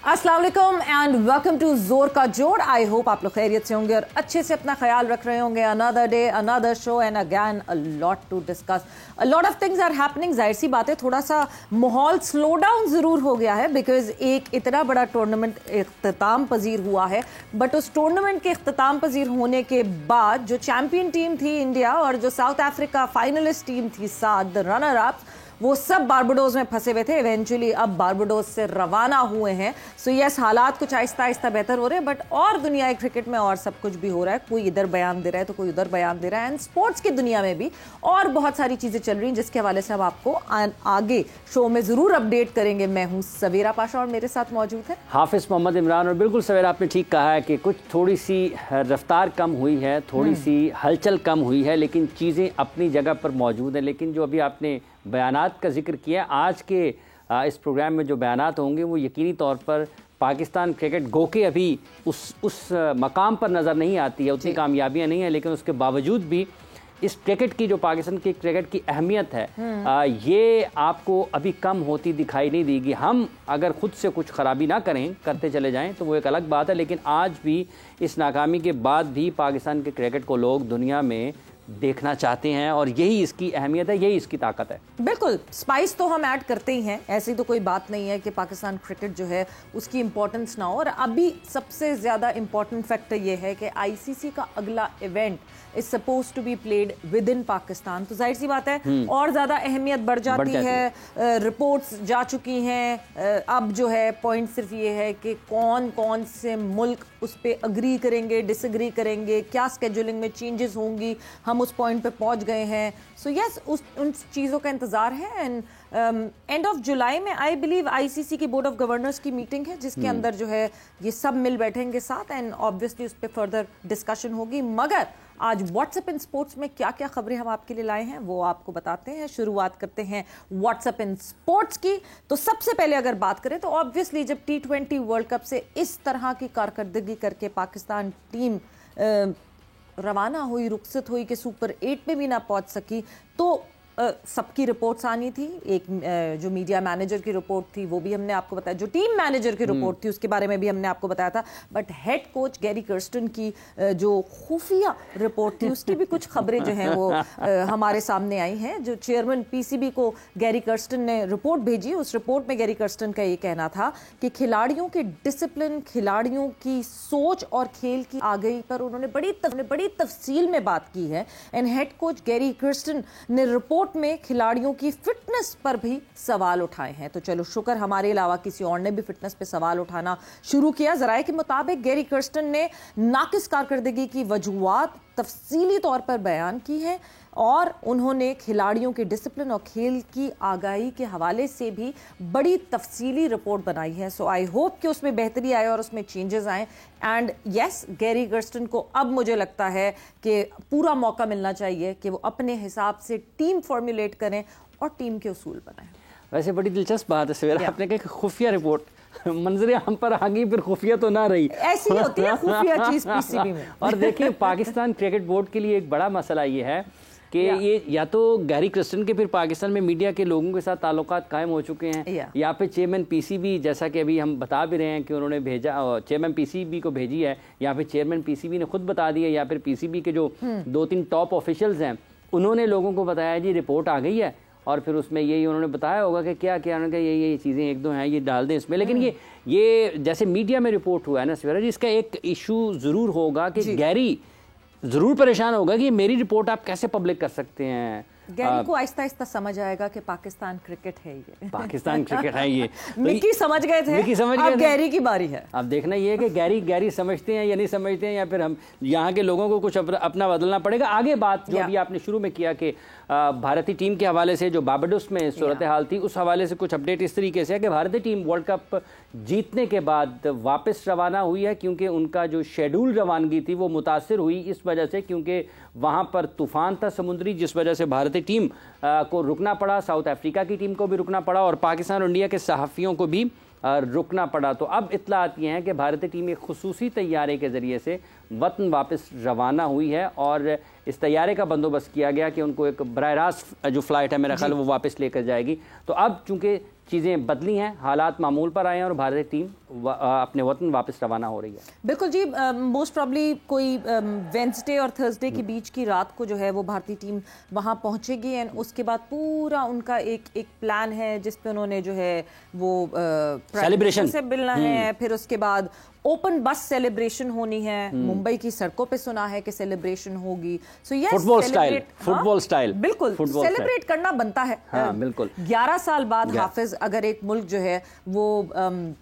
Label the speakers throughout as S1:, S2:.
S1: अस्सलाम वालेकुम and welcome to जोर का जोड़। आई होप आप लोग खैरियत से होंगे और अच्छे से अपना ख्याल रख रहे होंगे। Another day another show and again a lot to discuss, a lot of things are happening. जाहिर सी बात है थोड़ा सा माहौल स्लो डाउन ज़रूर हो गया है बिकॉज एक इतना बड़ा टूर्नामेंट इख्तिताम पजीर हुआ है, बट उस टूर्नामेंट के इख्तिताम पजीर होने के बाद जो चैम्पियन टीम थी इंडिया और जो साउथ अफ्रीका फाइनलिस्ट टीम थी साथ द रनर अप, वो सब बारबाडोस में फंसे हुए थे। इवेंचुअली अब बारबाडोस से रवाना हुए हैं। सो यस, हालात कुछ आहिस्ता आहिस्ता बेहतर हो रहे हैं, बट और दुनिया क्रिकेट में और सब कुछ भी हो रहा है। कोई इधर बयान दे रहा है तो कोई उधर बयान दे रहा है। एंड स्पोर्ट्स की दुनिया में भी और बहुत सारी चीजें चल रही हैं जिसके हवाले से हम आपको आगे शो में जरूर अपडेट करेंगे। मैं हूं सवेरा पाशा और मेरे साथ मौजूद है
S2: हाफिज मोहम्मद इमरान। और बिल्कुल सवेरा, आपने ठीक कहा है कि कुछ थोड़ी सी रफ्तार कम हुई है, थोड़ी सी हलचल कम हुई है, लेकिन चीज़ें अपनी जगह पर मौजूद हैं। लेकिन जो अभी आपने बयानात का जिक्र किया, आज के इस प्रोग्राम में जो बयानात होंगे वो यकीनी तौर पर पाकिस्तान क्रिकेट गो के अभी उस मकाम पर नज़र नहीं आती है, उतनी कामयाबियां नहीं है, लेकिन उसके बावजूद भी इस क्रिकेट की जो पाकिस्तान की क्रिकेट की अहमियत है ये आपको अभी कम होती दिखाई नहीं देगी। हम अगर खुद से कुछ खराबी ना करते चले जाएं तो वो एक अलग बात है, लेकिन आज भी इस नाकामी के बाद भी पाकिस्तान के क्रिकेट को लोग दुनिया में देखना चाहते हैं और यही इसकी अहमियत है, यही इसकी ताकत है।
S1: बिल्कुल, स्पाइस तो हम ऐड करते ही हैं, ऐसी तो कोई बात नहीं है कि पाकिस्तान क्रिकेट जो है उसकी इंपॉर्टेंस ना हो। और अभी सबसे ज़्यादा इंपॉर्टेंट फैक्टर ये है कि आईसीसी का अगला event is suppose to be played within Pakistan, तो जाहिर सी बात है और ज़्यादा अहमियत बढ़ जाती है। रिपोर्ट्स जा चुकी हैं, अब जो है पॉइंट सिर्फ ये है कि कौन कौन से मुल्क उस पर अग्री करेंगे, डिसएग्री करेंगे, क्या स्केड्यूलिंग में चेंजेस होंगी, हम उस पॉइंट पे पहुंच गए हैं। सो यस, उन चीज़ों का इंतज़ार है। एंड एंड ऑफ जुलाई में आई बिलीव आईसीसी की बोर्ड ऑफ गवर्नर्स की मीटिंग है जिसके अंदर जो है ये सब मिल बैठेंगे साथ एंड ऑब्वियसली उस पर फर्दर डिस्कशन होगी। मगर आज व्हाट्सएप इन स्पोर्ट्स में क्या क्या खबरें हम आपके लिए लाए हैं वो आपको बताते हैं। शुरुआत करते हैं व्हाट्सएप इन स्पोर्ट्स की। तो सबसे पहले अगर बात करें तो ऑब्वियसली जब T20 वर्ल्ड कप से इस तरह की कारकर्दगी करके पाकिस्तान टीम रवाना हुई, रुखसत हुई कि सुपर 8 में भी ना पहुंच सकी, तो सबकी रिपोर्ट्स आनी थी। एक जो मीडिया मैनेजर की रिपोर्ट थी वो भी हमने आपको बताया, जो टीम मैनेजर की रिपोर्ट थी उसके बारे में भी हमने आपको बताया था, but head coach Gary Kirsten की जो खुफिया रिपोर्ट थी उसकी भी कुछ खबरें जो हैं वो हमारे सामने आई हैं। जो चेयरमैन पीसीबी को गैरी कर्स्टन ने रिपोर्ट भेजी, उस रिपोर्ट में गैरी कर्स्टन का ये कहना था कि खिलाड़ियों के डिसिप्लिन, खिलाड़ियों की सोच और खेल की आगे पर उन्होंने बड़ी तफसील में बात की है। And head coach Gary Kirsten ने रिपोर्ट में खिलाड़ियों की फिटनेस पर भी सवाल उठाए हैं। तो चलो शुक्र हमारे अलावा किसी और ने भी फिटनेस पे सवाल उठाना शुरू किया। जराये के मुताबिक गैरी कर्स्टन ने नाकिस कारकर्दगी की वजूहात तफसीली तौर पर बयान की है और उन्होंने खिलाड़ियों के डिसिप्लिन और खेल की आगाही के हवाले से भी बड़ी तफसीली रिपोर्ट बनाई है। सो आई होप कि उसमें बेहतरी आए और उसमें चेंजेस आए। एंड यस, गैरी कर्स्टन को अब मुझे लगता है कि पूरा मौका मिलना चाहिए कि वो अपने हिसाब से टीम फॉर्मुलेट करें और टीम के उसूल बनाएं।
S2: वैसे बड़ी दिलचस्प बात है सवेरा, आपने कहा खुफिया रिपोर्ट मंजरे हम पर आ गई, फिर खुफिया तो ना रही,
S1: ऐसी होती है खुफिया चीज पीसीबी में।
S2: और देखिए पाकिस्तान क्रिकेट बोर्ड के लिए एक बड़ा मसला ये है कि ये या तो गैरी कर्स्टन के फिर पाकिस्तान में मीडिया के लोगों के साथ ताल्लुकात कायम हो चुके हैं, या फिर चेयरमैन पीसीबी, जैसा कि अभी हम बता भी रहे हैं कि उन्होंने भेजा, चेयरमैन पीसीबी को भेजी है, या फिर चेयरमैन पीसीबी ने खुद बता दिया, या फिर पीसीबी के जो 2-3 टॉप ऑफिशियल्स हैं उन्होंने लोगों को बताया जी रिपोर्ट आ गई है, और फिर उसमें यही उन्होंने बताया होगा कि क्या क्या उन्होंने कहा ये चीज़ें 1-2 हैं, ये डाल दें इसमें। लेकिन ये जैसे मीडिया में रिपोर्ट हुआ है ना सवेरा जी, इसका एक इशू ज़रूर होगा कि गैरी ज़रूर परेशान होगा कि मेरी रिपोर्ट आप कैसे पब्लिक कर सकते हैं।
S1: गैरी को आहिस्ता आहिस्ता समझ आएगा कि पाकिस्तान क्रिकेट है ये,
S2: पाकिस्तान क्रिकेट है ये।
S1: मिकी समझ गए थे, अब गैरी की बारी है।
S2: अब देखना ये है कि गैरी समझते हैं या नहीं समझते हैं, या फिर हम यहाँ के लोगों को कुछ अपना बदलना पड़ेगा। आगे बात जो अभी आपने शुरू में किया कि भारतीय टीम के हवाले से जो बारबाडोस में सूरत हाल थी, उस हवाले से कुछ अपडेट इस तरीके से है कि भारतीय टीम वर्ल्ड कप जीतने के बाद वापस रवाना हुई है, क्योंकि उनका जो शेड्यूल रवानगी थी वो मुतासर हुई इस वजह से क्योंकि वहाँ पर तूफान था समुद्री, जिस वजह से भारतीय टीम को रुकना पड़ा, साउथ अफ्रीका की टीम को भी रुकना पड़ा और पाकिस्तान और इंडिया के सहाफ़ियों को भी रुकना पड़ा। तो अब इत्तलात ये हैं कि भारतीय टीम एक खुसूसी तैयारे के ज़रिए से वतन वापस रवाना हुई है और इस तैयारे का बंदोबस्त किया गया कि उनको एक बराह रास्त जो फ़्लाइट है मेरा ख्याल वो वापस लेकर जाएगी। तो अब चूँकि चीज़ें बदली हैं, हालात मामूल पर आए हैं और भारतीय टीम अपने वतन वापस रवाना हो रही है।
S1: बिल्कुल जी, मोस्ट प्रॉब्ली कोई वेंसडे और थर्सडे के बीच की रात को जो है वो भारतीय टीम वहाँ पहुँचेगी एंड उसके बाद पूरा उनका एक प्लान है जिस पे उन्होंने जो है वो
S2: सेलिब्रेशन
S1: से मिलना है, फिर उसके बाद ओपन बस सेलिब्रेशन होनी है। मुंबई की सड़कों पे सुना है कि सेलिब्रेशन होगी। सो यस,
S2: फुटबॉल स्टाइल
S1: बिल्कुल सेलिब्रेट करना बनता है।
S2: बिल्कुल
S1: 11 साल बाद हाफिज अगर एक मुल्क जो है वो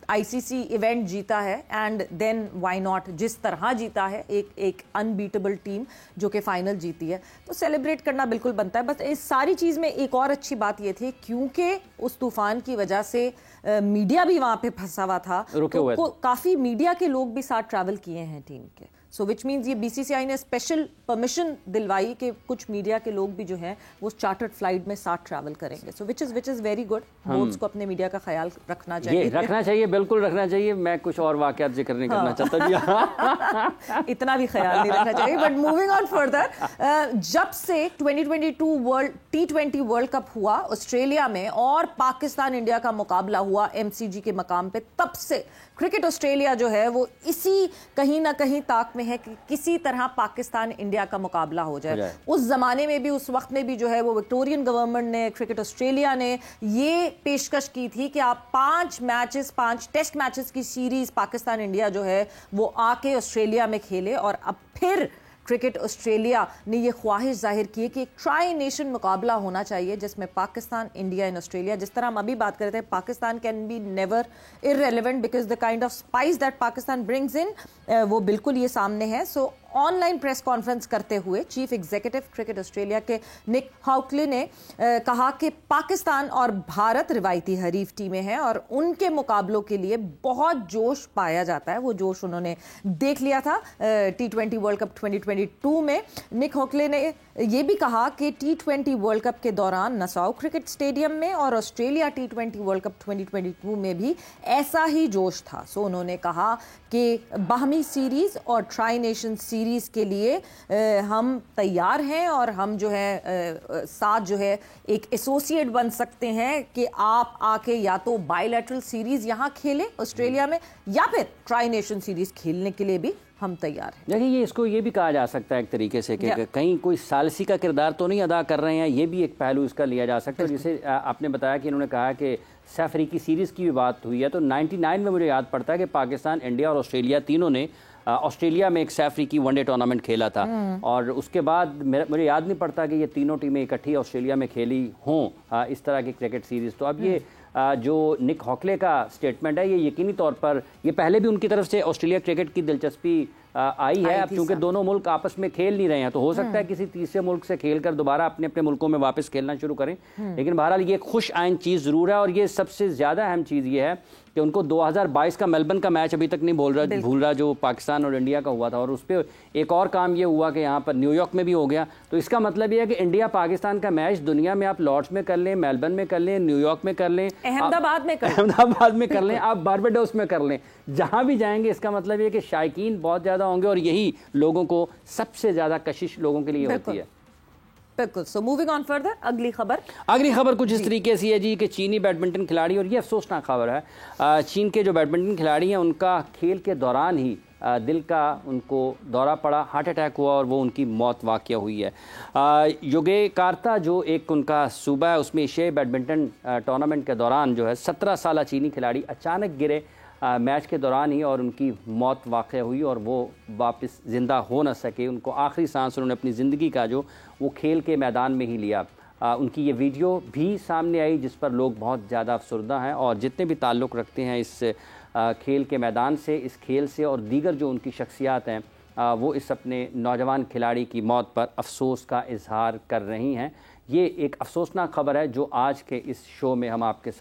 S1: आईसीसी इवेंट जीता है एंड देन व्हाई नॉट, जिस तरह जीता है एक अनबीटेबल टीम जो कि फाइनल जीती है, तो सेलिब्रेट करना बिल्कुल बनता है। बस इस सारी चीज में एक और अच्छी बात ये थी क्योंकि उस तूफान की वजह से मीडिया भी वहां पे फंसा हुआ था, तो काफी मीडिया के लोग भी साथ ट्रैवल किए हैं टीम के। सो विच मीन्स ये बीसीसीआई ने स्पेशल परमिशन दिलवाई कि कुछ मीडिया के लोग भी जो हैं वो चार्टर्ड फ्लाइट में साथ ट्रैवल करेंगे। So which is very good. Boards को अपने मीडिया का ख्याल रखना चाहिए,
S2: बिल्कुल रखना चाहिए। मैं कुछ और वाकयात जिक्र नहीं करना चाहता जी।
S1: इतना भी ख्याल नहीं रखना चाहिए। बट मूविंग ऑन फर्दर, जब से 2022 वर्ल्ड T20 वर्ल्ड कप हुआ ऑस्ट्रेलिया में और पाकिस्तान इंडिया का मुकाबला हुआ MCG के मकाम पे, तब से क्रिकेट ऑस्ट्रेलिया जो है वो इसी कहीं ना कहीं ताक में है कि किसी तरह पाकिस्तान इंडिया का मुकाबला हो जाए। उस जमाने में भी, उस वक्त में भी जो है वो विक्टोरियन गवर्नमेंट ने, क्रिकेट ऑस्ट्रेलिया ने ये पेशकश की थी कि आप 5 टेस्ट मैचेस की सीरीज पाकिस्तान इंडिया जो है वो आके ऑस्ट्रेलिया में खेले। और अब फिर क्रिकेट ऑस्ट्रेलिया ने यह ख्वाहिश जाहिर की है कि एक ट्राई नेशन मुकाबला होना चाहिए जिसमें पाकिस्तान, इंडिया एंड ऑस्ट्रेलिया, जिस तरह हम अभी बात कर रहे थे, Pakistan can be never irrelevant because the kind of spice that Pakistan brings in, वो बिल्कुल ये सामने है। सो ऑनलाइन प्रेस कॉन्फ्रेंस करते हुए चीफ एग्जीक्यूटिव क्रिकेट ऑस्ट्रेलिया के निक हॉकले ने कहा कि पाकिस्तान और भारत रिवायती हरीफ टीमें हैं और उनके मुकाबलों के लिए बहुत जोश पाया जाता है। वो जोश उन्होंने देख लिया था T20 वर्ल्ड कप 2022 में। निक हॉकले ने यह भी कहा कि T20 वर्ल्ड कप के दौरान नसाउ क्रिकेट स्टेडियम में और ऑस्ट्रेलिया T20 वर्ल्ड कप 2022 में भी ऐसा ही जोश था। सो उन्होंने कहा कि बाहमी सीरीज और ट्राई नेशन सीरीज के लिए हम तैयार हैं और हम जो है साथ जो है एक एसोसिएट बन सकते हैं कि आप आके या तो बायलैटरल सीरीज यहाँ खेलें ऑस्ट्रेलिया में या फिर ट्राई नेशन सीरीज खेलने के लिए भी हम तैयार हैं।
S2: देखिए, ये इसको ये भी कहा जा सकता है एक तरीके से कि कहीं कोई सालसी का किरदार तो नहीं अदा कर रहे हैं, ये भी एक पहलू इसका लिया जा सकता है। जिसे आपने बताया कि इन्होंने कहा कि अफ्रीकी सीरीज़ की भी बात हुई है, तो 99 में मुझे याद पड़ता है कि पाकिस्तान, इंडिया और ऑस्ट्रेलिया तीनों ने ऑस्ट्रेलिया में एक अफ्रीकी वनडे टूर्नामेंट खेला था और उसके बाद मुझे याद नहीं पड़ता कि ये तीनों टीमें इकट्ठी ऑस्ट्रेलिया में खेली हों इस तरह की क्रिकेट सीरीज़। तो अब ये जो निक हॉकले का स्टेटमेंट है, ये यकीनी तौर पर, ये पहले भी उनकी तरफ से ऑस्ट्रेलिया क्रिकेट की दिलचस्पी आई है। अब चूंकि दोनों मुल्क आपस में खेल नहीं रहे हैं, तो हो सकता है किसी तीसरे मुल्क से खेलकर दोबारा अपने अपने मुल्कों में वापस खेलना शुरू करें। लेकिन बहरहाल ये खुश आइन चीज़ ज़रूर है और ये सबसे ज़्यादा अहम चीज़ ये है कि उनको 2022 का मेलबर्न का मैच अभी तक नहीं भूल रहा जो पाकिस्तान और इंडिया का हुआ था। और उस पर एक और काम ये हुआ कि यहाँ पर न्यूयॉर्क में भी हो गया। तो इसका मतलब ये है कि इंडिया पाकिस्तान का मैच दुनिया में आप लॉर्ड्स में कर लें, मेलबर्न में कर लें, न्यूयॉर्क में कर लें,
S1: अहमदाबाद में कर लें,
S2: आप बारबाडोस में कर लें, जहाँ भी जाएंगे इसका मतलब ये कि शायकीन बहुत ज़्यादा होंगे और यही लोगों को सबसे ज़्यादा कशिश लोगों के लिए होती है।
S1: बिल्कुल। सो मूविंग ऑन फर्दर, अगली खबर
S2: कुछ इस तरीके से है जी कि चीनी बैडमिंटन खिलाड़ी, और ये अफसोसनाक खबर है, चीन के जो बैडमिंटन खिलाड़ी हैं उनका खेल के दौरान ही दिल का उनको दौरा पड़ा, हार्ट अटैक हुआ और वो उनकी मौत वाक़या हुई है। योग्यकार्ता जो एक उनका सूबा है, उसमें एशियाई बैडमिंटन टूर्नामेंट के दौरान जो है 17 साला चीनी खिलाड़ी अचानक गिरे मैच के दौरान ही और उनकी मौत वाक़या हुई और वो वापस ज़िंदा हो न सके। उनको आखिरी सांस उन्होंने अपनी ज़िंदगी का जो वो खेल के मैदान में ही लिया। उनकी ये वीडियो भी सामने आई जिस पर लोग बहुत ज़्यादा अफसरदा हैं और जितने भी ताल्लुक़ रखते हैं इस खेल के मैदान से, इस खेल से और दीगर जो उनकी शख्सियात हैं, वो इस अपने नौजवान खिलाड़ी की मौत पर अफसोस का इजहार कर रही हैं। ये एक अफसोसनाक खबर है जो आज के इस शो में हम आपके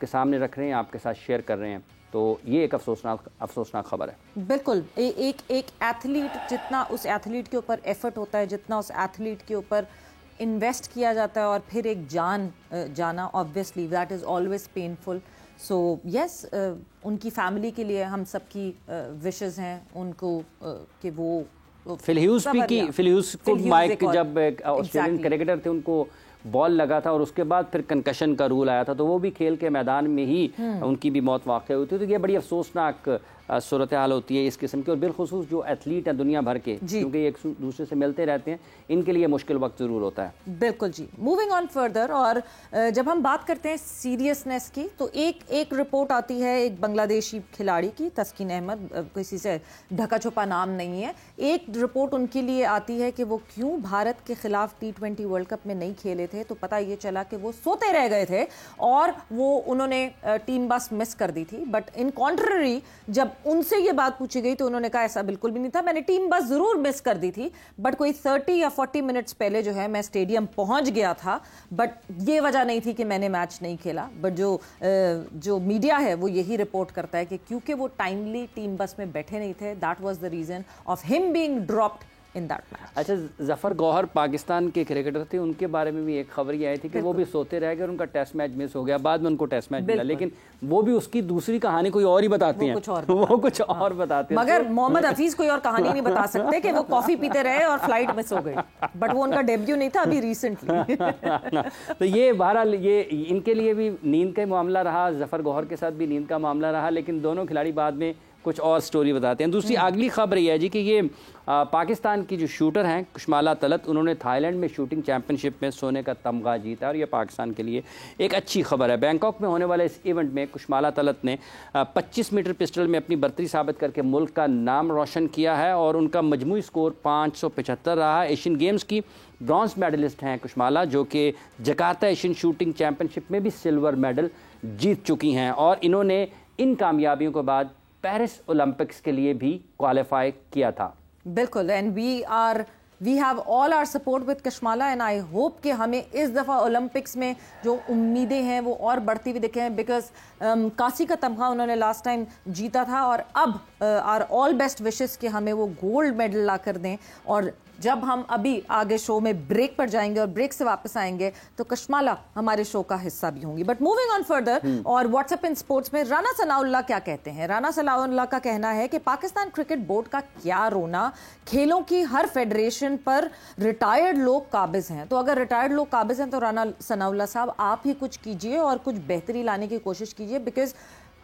S2: सामने रख रहे हैं, आपके साथ शेयर कर रहे हैं। तो ये एक अफसोसनाक खबर है।
S1: बिल्कुल। एक एथलीट, जितना उस एथलीट के ऊपर एफर्ट होता है, जितना उस एथलीट के ऊपर इन्वेस्ट किया जाता है और फिर एक जाना obviously that is always painful. So yes, उनकी फैमिली के लिए हम सबकी विशेस हैं उनको कि वो
S2: फिल ह्यूज को माइक जब ऑस्ट्रेलियन क्रिकेटर थे उनको बॉल लगा था और उसके बाद फिर कंकशन का रूल आया था, तो वो भी खेल के मैदान में ही उनकी भी मौत वाक़ई हुई थी। तो ये बड़ी अफसोसनाक सूरत हाल होती है इस किस्म की, और बिलखुसूस जो एथलीट हैं दुनिया भर के, क्योंकि एक दूसरे से मिलते रहते हैं, इनके लिए मुश्किल वक्त ज़रूर होता है।
S1: बिल्कुल जी। मूविंग ऑन फर्दर, और जब हम बात करते हैं सीरियसनेस की, तो एक रिपोर्ट आती है एक बांग्लादेशी खिलाड़ी की, तस्कीन अहमद, किसी से ढका छुपा नाम नहीं है। एक रिपोर्ट उनके लिए आती है कि वो क्यों भारत के खिलाफ T20 वर्ल्ड कप में नहीं खेले थे, तो पता ये चला कि वो सोते रह गए थे और वो उन्होंने टीम बस मिस कर दी थी। बट इन कॉन्ट्ररी जब उनसे ये बात पूछी गई तो उन्होंने कहा ऐसा बिल्कुल भी नहीं था, मैंने टीम बस जरूर मिस कर दी थी, बट कोई 30 या 40 मिनट्स पहले जो है मैं स्टेडियम पहुंच गया था, बट ये वजह नहीं थी कि मैंने मैच नहीं खेला। बट जो मीडिया है वो यही रिपोर्ट करता है कि क्योंकि वो टाइमली टीम बस में बैठे नहीं थे, that was the reason of him being dropped in that match.
S2: अच्छा, जफर गौहर पाकिस्तान के क्रिकेटर थे, उनके बारे में भी एक खबर ये आई थी कि वो भी सोते रह गए और उनका टेस्ट मैच मिस हो गया, बाद में उनको टेस्ट मैच मिला, लेकिन वो भी उसकी दूसरी कहानी कोई और ही बताते हैं, वो कुछ और बताते हैं।
S1: मगर मोहम्मद हफीज कोई और कहानी नहीं बता सकते कि वो कॉफी पीते रहे और फ्लाइट मिस हो गई, बट वो उनका डेब्यू नहीं था अभी रिसेंटली।
S2: तो ये बहरहाल ये इनके लिए भी नींद का मामला रहा, जफर गौहर के साथ भी नींद का मामला रहा, लेकिन दोनों खिलाड़ी बाद में कुछ और स्टोरी बताते हैं। दूसरी अगली खबर ये है जी कि ये पाकिस्तान की जो शूटर हैं कुशमाला तलत, उन्होंने थाईलैंड में शूटिंग चैंपियनशिप में सोने का तमगा जीता, और ये पाकिस्तान के लिए एक अच्छी खबर है। बैंकॉक में होने वाले इस इवेंट में कुशमाला तलत ने 25 मीटर पिस्टल में अपनी बर्तरी साबित करके मुल्क का नाम रोशन किया है और उनका मजमूई स्कोर 575 रहा। एशियन गेम्स की ब्रॉन्ज मेडलिस्ट हैं कुशमाला, जो कि जकार्ता एशियन शूटिंग चैंपियनशिप में भी सिल्वर मेडल जीत चुकी हैं, और इन्होंने इन कामयाबियों के बाद पेरिस ओलंपिक्स के लिए भी क्वालिफाई किया था।
S1: बिल्कुल, and we have all our support with Kushmala, and I hope कि हमें इस दफ़ा ओलंपिक्स में जो उम्मीदें हैं वो और बढ़ती हुई दिखें, बिकॉज कांसी का तमगा उन्होंने लास्ट टाइम जीता था, और अब आर ऑल बेस्ट विशेस कि हमें वो गोल्ड मेडल ला कर दें। और जब हम अभी आगे शो में ब्रेक पर जाएंगे और ब्रेक से वापस आएंगे तो कुशमाला हमारे शो का हिस्सा भी होंगी। बट मूविंग ऑन फर्दर, और व्हाट्सएप इन स्पोर्ट्स में राना सनाउल्लाह क्या कहते हैं। राना सनाउल्लाह का कहना है कि पाकिस्तान क्रिकेट बोर्ड का क्या रोना, खेलों की हर फेडरेशन पर रिटायर्ड लोग काबिज हैं, तो अगर रिटायर्ड लोग काबिज हैं तो राना सनाउल्लाह साहब आप ही कुछ कीजिए और कुछ बेहतरी लाने की कोशिश कीजिए, बिकॉज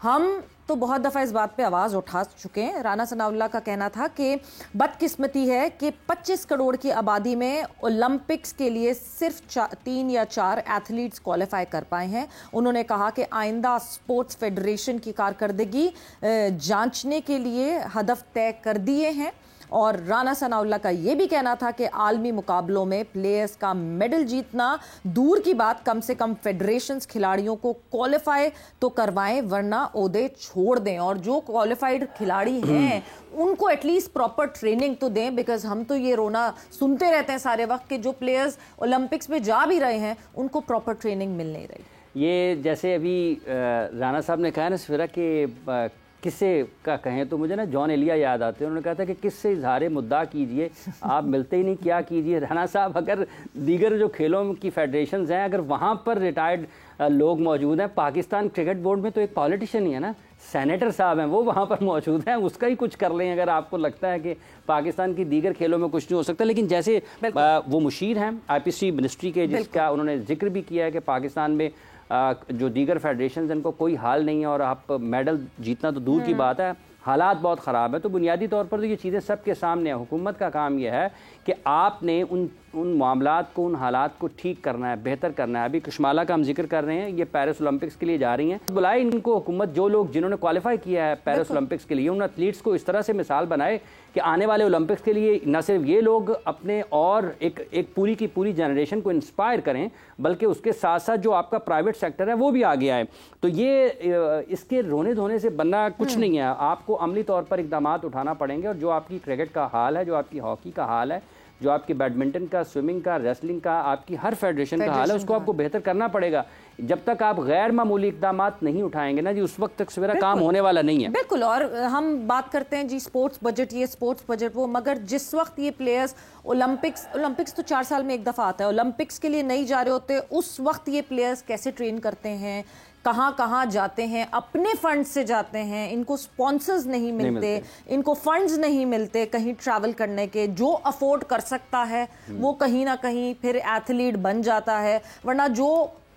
S1: हम तो बहुत दफ़ा इस बात पे आवाज़ उठा चुके हैं। राना सनाउल्लाह का कहना था कि बदकिस्मती है कि 25 करोड़ की आबादी में ओलंपिक्स के लिए सिर्फ 3 या 4 एथलीट्स क्वालिफाई कर पाए हैं। उन्होंने कहा कि आइंदा स्पोर्ट्स फेडरेशन की कारकर्दगी जांचने के लिए हदफ तय कर दिए हैं। और राना सनाउल्लाह का यह भी कहना था कि आलमी मुकाबलों में प्लेयर्स का मेडल जीतना दूर की बात, कम से कम फेडरेशंस खिलाड़ियों को क्वालिफाई तो करवाएं, वरना ओहदे छोड़ दें, और जो क्वालिफाइड खिलाड़ी हैं उनको एटलीस्ट प्रॉपर ट्रेनिंग तो दें, बिकॉज हम तो ये रोना सुनते रहते हैं सारे वक्त कि जो प्लेयर्स ओलंपिक्स में जा भी रहे हैं उनको प्रॉपर ट्रेनिंग मिल नहीं रही।
S2: ये जैसे अभी राना साहब ने कहा ना सफीरा कि किस्से का कहें तो मुझे ना जॉन एलिया याद आते हैं। उन्होंने कहा था कि किससे इजहार मुद्दा कीजिए, आप मिलते ही नहीं, क्या कीजिए। राना साहब, अगर दीगर जो खेलों की फेडरेशंस हैं अगर वहाँ पर रिटायर्ड लोग मौजूद हैं, पाकिस्तान क्रिकेट बोर्ड में तो एक पॉलिटिशियन ही है ना, सेनेटर साहब हैं, वो वहाँ पर मौजूद हैं, उसका ही कुछ कर लें अगर आपको लगता है कि पाकिस्तान की दीगर खेलों में कुछ नहीं हो सकता। लेकिन जैसे वो मुशीर हैं IPC मिनिस्ट्री के, जिसका उन्होंने जिक्र भी किया है कि पाकिस्तान में जो दीगर फेडरेशन जिनको कोई हाल नहीं है और आप मेडल जीतना तो दूर की बात है, हालात बहुत ख़राब है। तो बुनियादी तौर पर तो ये चीज़ें सबके सामने है। हुकूमत का काम यह है कि आपने उन मामलात को, उन हालात को ठीक करना है, बेहतर करना है। अभी कुशमाला का हम जिक्र कर रहे हैं, ये पेरिस ओलंपिक्स के लिए जा रही हैं, बुलाए इनको हुकूमत, जो लोग जिन्होंने क्वालिफाई किया है पेरिस ओलंपिक्स के लिए, उन एथलीट्स को इस तरह से मिसाल बनाए कि आने वाले ओलंपिक्स के लिए न सिर्फ ये लोग अपने और एक पूरी की पूरी जनरेशन को इंस्पायर करें, बल्कि उसके साथ साथ जो आपका प्राइवेट सेक्टर है वो भी आगे आए। तो ये इसके रोने धोने से बनना कुछ नहीं है, आपको अमली तौर पर इकदाम उठाना पड़ेंगे। और जो आपकी क्रिकेट का हाल है, जो आपकी हॉकी का हाल है, जो आपकी बैडमिंटन का, स्विमिंग का, रेसलिंग का, आपकी हर फेडरेशन का हाल है, उसको आपको बेहतर करना पड़ेगा। जब तक आप गैर मामूली इकदाम नहीं उठाएंगे ना जी, उस वक्त तक सवेरा काम होने वाला नहीं है।
S1: बिल्कुल। और हम बात करते हैं जी स्पोर्ट्स बजट, ये स्पोर्ट्स बजट वो, मगर जिस वक्त ये प्लेयर्स ओलंपिक्स तो 4 साल में एक दफ़ा आता है, ओलंपिक्स के लिए नहीं जा रहे होते, उस वक्त ये प्लेयर्स कैसे ट्रेन करते हैं, कहाँ कहाँ जाते हैं, अपने फंड से जाते हैं, इनको स्पॉन्सर्स नहीं मिलते, इनको फंड्स नहीं मिलते कहीं ट्रैवल करने के। जो अफोर्ड कर सकता है वो कहीं ना कहीं फिर एथलीट बन जाता है, वरना जो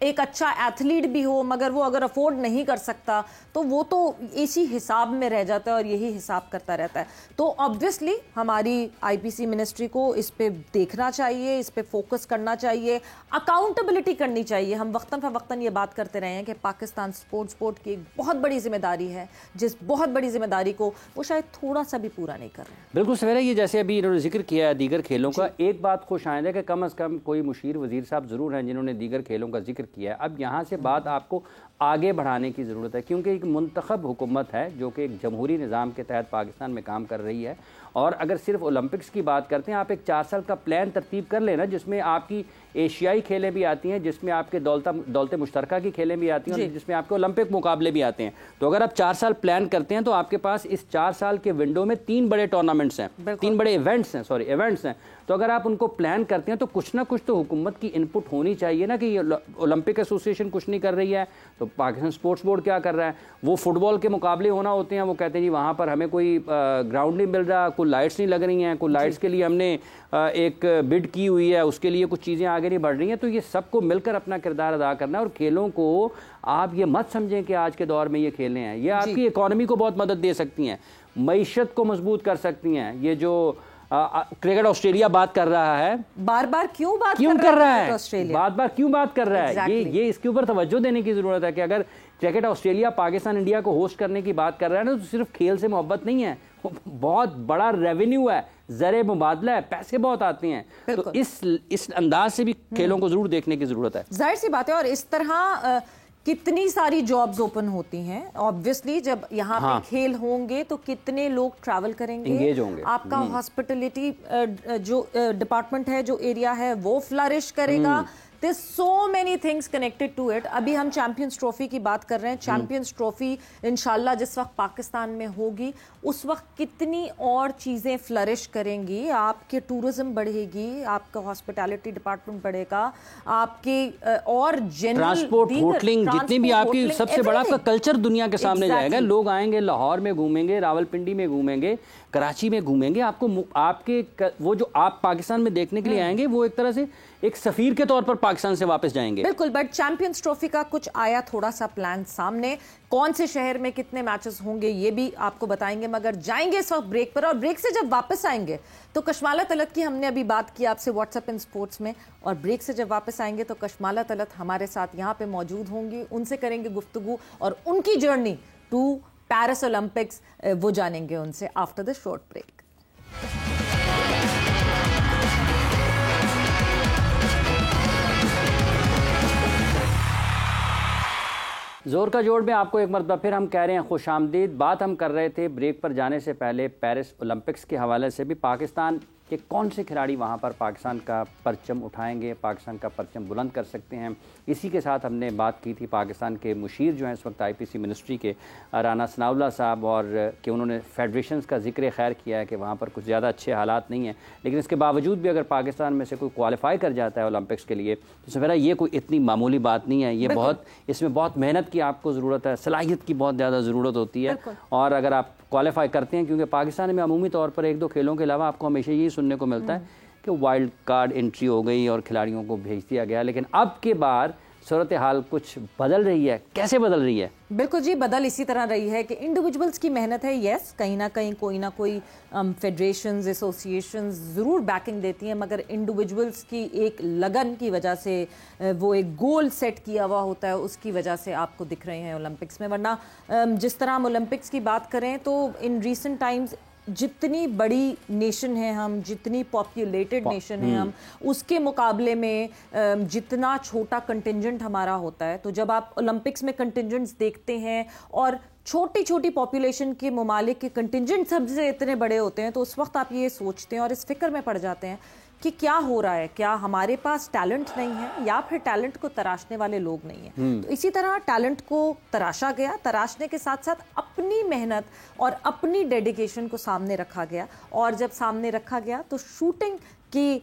S1: एक अच्छा एथलीट भी हो मगर वो अगर अफोर्ड नहीं कर सकता तो वो तो इसी हिसाब में रह जाता है और यही हिसाब करता रहता है। तो ऑब्वियसली हमारी आईपीसी मिनिस्ट्री को इस पे देखना चाहिए, इस पे फोकस करना चाहिए, अकाउंटेबिलिटी करनी चाहिए। हम वक्तन फवक्तन ये बात करते रहे हैं कि पाकिस्तान स्पोर्ट की एक बहुत बड़ी जिम्मेदारी है, जिस बहुत बड़ी जिम्मेदारी को वो शायद थोड़ा सा भी पूरा नहीं कर रहे हैं।
S2: बिल्कुल सवेरा, ये जैसे अभी इन्होंने जिक्र किया है दीगर खेलों का, एक बात खुश आयद है कि कम अज़ कम कोई मुशीर वजीर साहब ज़रूर हैं जिन्होंने दीगर खेलों का जिक्र किया है। अब यहाँ से बात आपको आगे बढ़ाने की ज़रूरत है, क्योंकि एक मुंतखब हुकूमत है जो कि एक जमहूरी निज़ाम के तहत पाकिस्तान में काम कर रही है। और अगर सिर्फ ओलंपिक्स की बात करते हैं, आप एक 4 साल का प्लान तरतीब कर लेना जिसमें आपकी एशियाई खेलें भी आती हैं, जिसमें आपके दौलत मुश्तरका की खेलें भी आती हैं और जिसमें आपके ओलंपिक मुकाबले भी आते हैं। तो अगर आप 4 साल प्लान करते हैं तो आपके पास इस 4 साल के विंडो में 3 बड़े टूर्नामेंट्स हैं, 3 बड़े इवेंट्स हैं। तो अगर आप उनको प्लान करते हैं तो कुछ ना कुछ तो हुकूमत की इनपुट होनी चाहिए ना, कि ओलंपिक एसोसिएशन कुछ नहीं कर रही है तो पाकिस्तान स्पोर्ट्स बोर्ड क्या कर रहा है। वो फुटबॉल के मुकाबले होना होते हैं, वो कहते हैं जी वहाँ पर हमें कोई ग्राउंड नहीं मिल रहा, कोई लाइट्स नहीं लग रही हैं, कोई लाइट्स के लिए हमने एक बिड की हुई है, उसके लिए कुछ चीज़ें आगे नहीं बढ़ रही हैं। तो ये सबको मिलकर अपना किरदार अदा करना है। और खेलों को आप ये मत समझें कि आज के दौर में ये खेलें हैं, ये आपकी इकॉनमी को बहुत मदद दे सकती हैं, मईशत को मजबूत कर सकती हैं। ये जो क्रिकेट ऑस्ट्रेलिया बात कर रहा है,
S1: बार बार क्यों
S2: कर रहा है, बार क्यों बात कर रहा है, ये इसके ऊपर तवज्जो देने की जरूरत है कि अगर क्रिकेट ऑस्ट्रेलिया पाकिस्तान इंडिया को होस्ट करने की बात कर रहा है ना, तो सिर्फ खेल से मोहब्बत नहीं है, बहुत बड़ा रेवेन्यू है, ज़रे मुबादला है, पैसे बहुत आते हैं। तो इस अंदाज से भी खेलों को जरूर देखने की जरूरत है।
S1: जाहिर सी बात है। और इस तरह कितनी सारी जॉब्स ओपन होती हैं ऑब्वियसली, जब यहाँ पे खेल होंगे तो कितने लोग ट्रैवल करेंगे,
S2: एंगेज होंगे।
S1: आपका हॉस्पिटलिटी जो डिपार्टमेंट है, जो एरिया है, वो फ्लरिश करेगा। There's so many things connected to it। अभी हम चैंपियंस ट्रॉफी की बात कर रहे हैं। चैंपियंस ट्रॉफी इंशाल्लाह जिस वक्त पाकिस्तान में होगी उस वक्त कितनी और चीज़ें फ्लरिश करेंगी, आपके टूरिज्म बढ़ेगी, आपका हॉस्पिटैलिटी डिपार्टमेंट बढ़ेगा, आपके और
S2: ट्रांसपोर्ट, होटलिंग, जितनी भी आपकी सबसे बड़ा आपका कल्चर दुनिया के सामने जाएगा। लोग आएंगे, लाहौर में घूमेंगे, रावलपिंडी में घूमेंगे, कराची में घूमेंगे, आपके वो जो आप पाकिस्तान में देखने के लिए आएंगे वो एक तरह से एक सफीर के तौर पर पाकिस्तान से वापस जाएंगे।
S1: बिल्कुल। बट चैंपियंस ट्रॉफी का कुछ आया थोड़ा सा प्लान सामने, कौन से शहर में कितने मैचेस होंगे ये भी आपको बताएंगे। मगर जाएंगे इस वक्त ब्रेक पर, और ब्रेक से जब वापस आएंगे तो कशमाला तलत की हमने अभी बात की आपसे व्हाट्सएप इन स्पोर्ट्स में, और ब्रेक से जब वापस आएंगे तो कशमाला तलत हमारे साथ यहाँ पे मौजूद होंगी, उनसे करेंगे गुफ्तगू और उनकी जर्नी टू पेरिस ओलंपिक्स वो जानेंगे उनसे आफ्टर द शॉर्ट ब्रेक।
S2: जोर का जोड़ में आपको एक मरतबा फिर हम कह रहे हैं खुश आमदीद। बात हम कर रहे थे ब्रेक पर जाने से पहले पेरिस ओलंपिक्स के हवाले से भी, पाकिस्तान के कौन से खिलाड़ी वहाँ पर पाकिस्तान का परचम उठाएंगे, पाकिस्तान का परचम बुलंद कर सकते हैं। इसी के साथ हमने बात की थी पाकिस्तान के मुशीर जो हैं इस वक्त आईपीसी मिनिस्ट्री के, राना सनाउल्लाह साहब, और कि उन्होंने फेडरेशंस का जिक्र खैर किया है कि वहाँ पर कुछ ज़्यादा अच्छे हालात नहीं हैं, लेकिन इसके बावजूद भी अगर पाकिस्तान में से कोई क्वालिफाई कर जाता है ओलंपिक्स के लिए तो सवेरा ये कोई इतनी मामूली बात नहीं है। ये बहुत, इसमें बहुत मेहनत की आपको ज़रूरत है, सलाहियत की बहुत ज़्यादा ज़रूरत होती है। और अगर आप क्वालिफाई करते हैं, क्योंकि पाकिस्तान में अमूमी तौर पर 1-2 खेलों के अलावा आपको हमेशा यही सुनने को मिलता है कि वाइल्ड कार्ड एंट्री हो गई और खिलाड़ियों को भेज दिया गया, लेकिन अब के बार सूरत हाल कुछ बदल रही है। कैसे बदल रही है?
S1: बिल्कुल जी, बदल इसी तरह रही है कि इंडिविजुअल्स की मेहनत है, यस, कहीं ना कहीं कोई ना कोई फेडरेशंस, एसोसिएशंस ज़रूर बैकिंग देती हैं, मगर इंडिविजुअल्स की एक लगन की वजह से, वो एक गोल सेट किया हुआ होता है, उसकी वजह से आपको दिख रहे हैं ओलंपिक्स में। वरना जिस तरह हम ओलंपिक्स की बात करें तो इन रीसेंट टाइम्स जितनी बड़ी नेशन है हम, जितनी पॉपुलेटेड नेशन है हम, उसके मुकाबले में जितना छोटा कंटिंजेंट हमारा होता है, तो जब आप ओलंपिक्स में कंटिंजेंट्स देखते हैं और छोटी छोटी पॉपुलेशन के ममालिक के कंटिंजेंट सबसे इतने बड़े होते हैं, तो उस वक्त आप ये सोचते हैं और इस फिक्र में पड़ जाते हैं कि क्या हो रहा है, क्या हमारे पास टैलेंट नहीं है या फिर टैलेंट को तराशने वाले लोग नहीं हैं। तो इसी तरह टैलेंट को तराशा गया, तराशने के साथ साथ अपनी मेहनत और अपनी डेडिकेशन को सामने रखा गया, और जब सामने रखा गया तो शूटिंग कि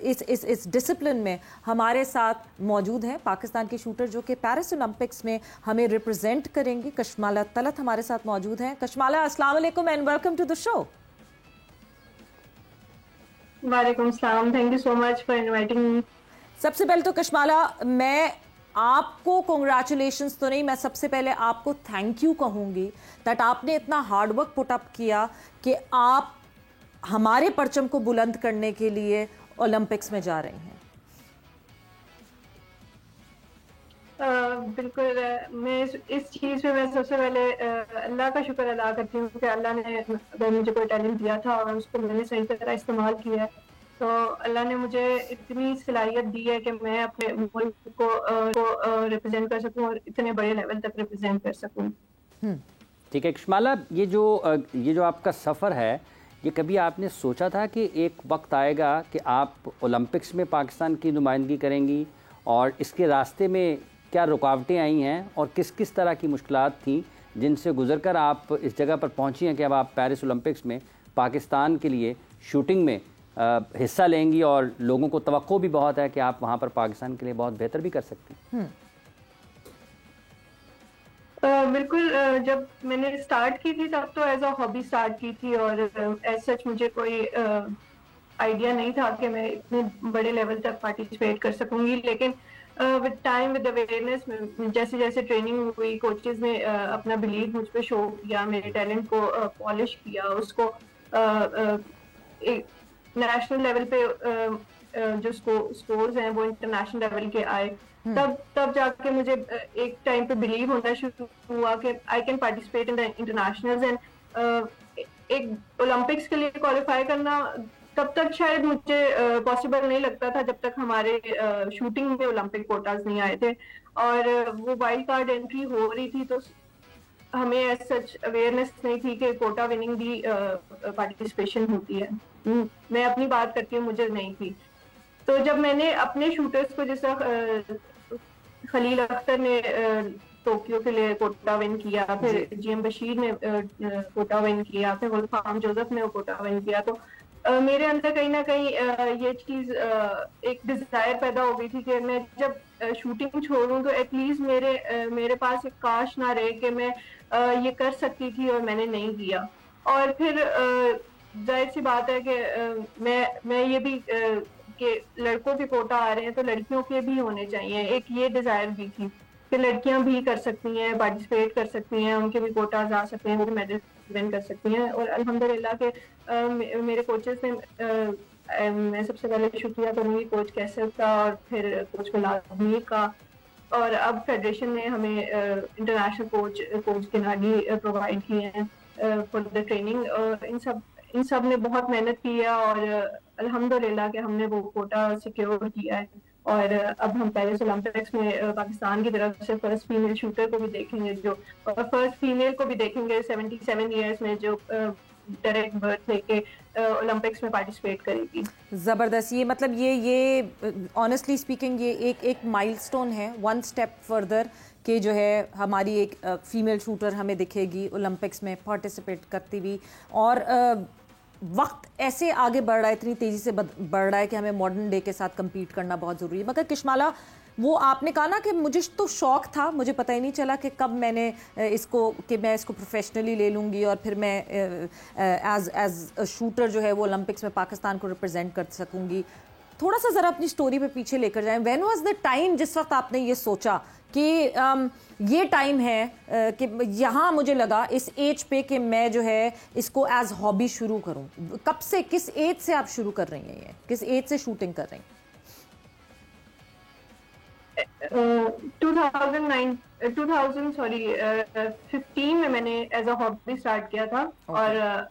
S1: इस डिसिप्लिन में हमारे साथ मौजूद हैं पाकिस्तान के शूटर जो कि पेरिस ओलंपिक्स में हमें रिप्रेजेंट करेंगी। कशमाला तलत हमारे साथ मौजूद हैं। कशमाला, अस्सलाम वालेकुम and welcome to the show.
S3: वालेकुम सलाम, thank you so much for inviting me.
S1: सबसे पहले तो कशमाला, मैं आपको कॉन्ग्रेचुलेशंस तो नहीं, मैं सबसे पहले आपको थैंक यू कहूँगी दैट आपने इतना हार्डवर्क पुट अप किया कि आप हमारे परचम को बुलंद करने के लिए ओलंपिक्स में जा रही हैं।
S3: बिल्कुल, मैं इस चीज़ पे मैं सबसे पहले अल्लाह का शुक्र अदा करती हूँ कि अल्लाह ने अगर मुझे कोई टैलेंट दिया था और उसको मैंने सही तरह इस्तेमाल किया है, तो अल्लाह ने मुझे इतनी सलाहियत दी है कि मैं अपने मुल्क को रिप्रेजेंट कर सकूँ और इतने बड़े लेवल तक रिप्रेजेंट कर सकूँ।
S2: ठीक है कशमाला, ये जो आपका सफ़र है, ये कभी आपने सोचा था कि एक वक्त आएगा कि आप ओलंपिक्स में पाकिस्तान की नुमाइंदगी करेंगी, और इसके रास्ते में क्या रुकावटें आई हैं और किस किस तरह की मुश्किलात थी जिनसे गुजरकर आप इस जगह पर पहुंची हैं कि अब आप पेरिस ओलंपिक्स में पाकिस्तान के लिए शूटिंग में हिस्सा लेंगी, और लोगों को तवक्को भी बहुत है कि आप वहां पर पाकिस्तान के लिए बहुत बेहतर भी कर सकती हैं।
S3: बिल्कुल, जब मैंने स्टार्ट की थी तब तो एज अ हॉबी स्टार्ट की थी, और एज सच मुझे कोई आइडिया नहीं था कि मैं इतने बड़े लेवल तक पार्टिसिपेट कर सकूंगी। लेकिन विद टाइम, विद अवेयरनेस, जैसे जैसे ट्रेनिंग हुई, कोचेस ने अपना बिलीव मुझ पे शो किया, मेरे टैलेंट को पॉलिश किया, उसको नेशनल लेवल पे जो स्कोर्स हैं वो इंटरनेशनल लेवल के आए। तब जाके मुझे एक टाइम पे बिलीव होना शुरू हुआ कि I can participate in the internationals, and एक ओलंपिक्स के लिए क्वालिफाई करना तब तक शायद मुझे पॉसिबल नहीं लगता था जब तक हमारे शूटिंग में ओलंपिक कोटाज नहीं आए थे, और वो वाइल्ड कार्ड एंट्री हो रही थी, तो हमें एज सच अवेयरनेस नहीं थी कि कोटा विनिंग भी पार्टिसिपेशन होती है। मैं अपनी बात करती हूँ, मुझे नहीं थी। तो जब मैंने अपने शूटर्स को, जैसा खलील अख्तर ने टोक्यो के लिए कोटा विन किया, फिर जीएम बशीर ने कोटा विन किया, फिर गुलफाम जोसेफ ने कोटा विन किया, तो मेरे अंदर कहीं ना कहीं ये चीज एक डिजायर पैदा हो गई थी कि मैं जब शूटिंग छोड़ूं तो एटलीस्ट मेरे पास एक काश ना रहे कि मैं ये कर सकती थी और मैंने नहीं किया। और फिर जाहिर सी बात है कि मैं ये भी कि लड़कों के कोटा आ रहे हैं तो लड़कियों के भी होने चाहिए, एक ये डिजायर भी थी कि लड़कियां भी कर सकती हैं, पार्टिसिपेट कर सकती हैं, उनके भी कोटाज आ सकते हैं, वो भी मेडल विन कर सकती हैं। और अल्हम्दुलिल्लाह के मेरे कोचेस ने, मैं सबसे पहले शुक्रिया करूंगी कोच कैसर का और फिर कोच गुलामी का, और अब फेडरेशन ने हमें इंटरनेशनल कोच किनारी प्रोवाइड किए हैं फॉर द ट्रेनिंग। इन सब ने बहुत मेहनत की है और अल्हम्दुलिल्लाह कि हमने वो कोटा सिक्योर किया है, और अब हम पेरिस ओलंपिक्स में पाकिस्तान की तरफ से फर्स्ट फीमेल शूटर को भी देखेंगे, जो फर्स्ट फीमेल को भी देखेंगे 77 इयर्स में, जो डायरेक्ट बर्थ लेके ओलंपिक्स में पार्टिसिपेट करेगी।
S1: ज़बरदस्त। ये मतलब ये ऑनेस्टली स्पीकिंग ये एक माइलस्टोन है, वन स्टेप फर्दर कि जो है हमारी एक फीमेल शूटर हमें दिखेगी ओलंपिक्स में पार्टिसिपेट करती हुई। और वक्त ऐसे आगे बढ़ रहा है, इतनी तेज़ी से बढ़ रहा है कि हमें मॉडर्न डे के साथ compete करना बहुत ज़रूरी है। मगर कशमाला, वो आपने कहा ना कि मुझे तो शौक़ था, मुझे पता ही नहीं चला कि कब मैंने मैं इसको प्रोफेशनली ले लूँगी और फिर मैं एज शूटर जो है वो ओलंपिक्स में पाकिस्तान को रिप्रेजेंट कर सकूँगी। थोड़ा सा ज़रा अपनी स्टोरी पे पीछे लेकर जाएं। व्हेन वाज द टाइम जिस वक्त आपने ये सोचा कि ये टाइम है कि यहाँ मुझे लगा इस एज पे कि मैं जो है इसको एज हॉबी शुरू करूँ? कब से, किस एज से आप शुरू कर रही हैं, ये किस एज से शूटिंग कर रही हैं?
S3: 2015 में मैंने एज अ हॉबी स्टार्ट किया था। और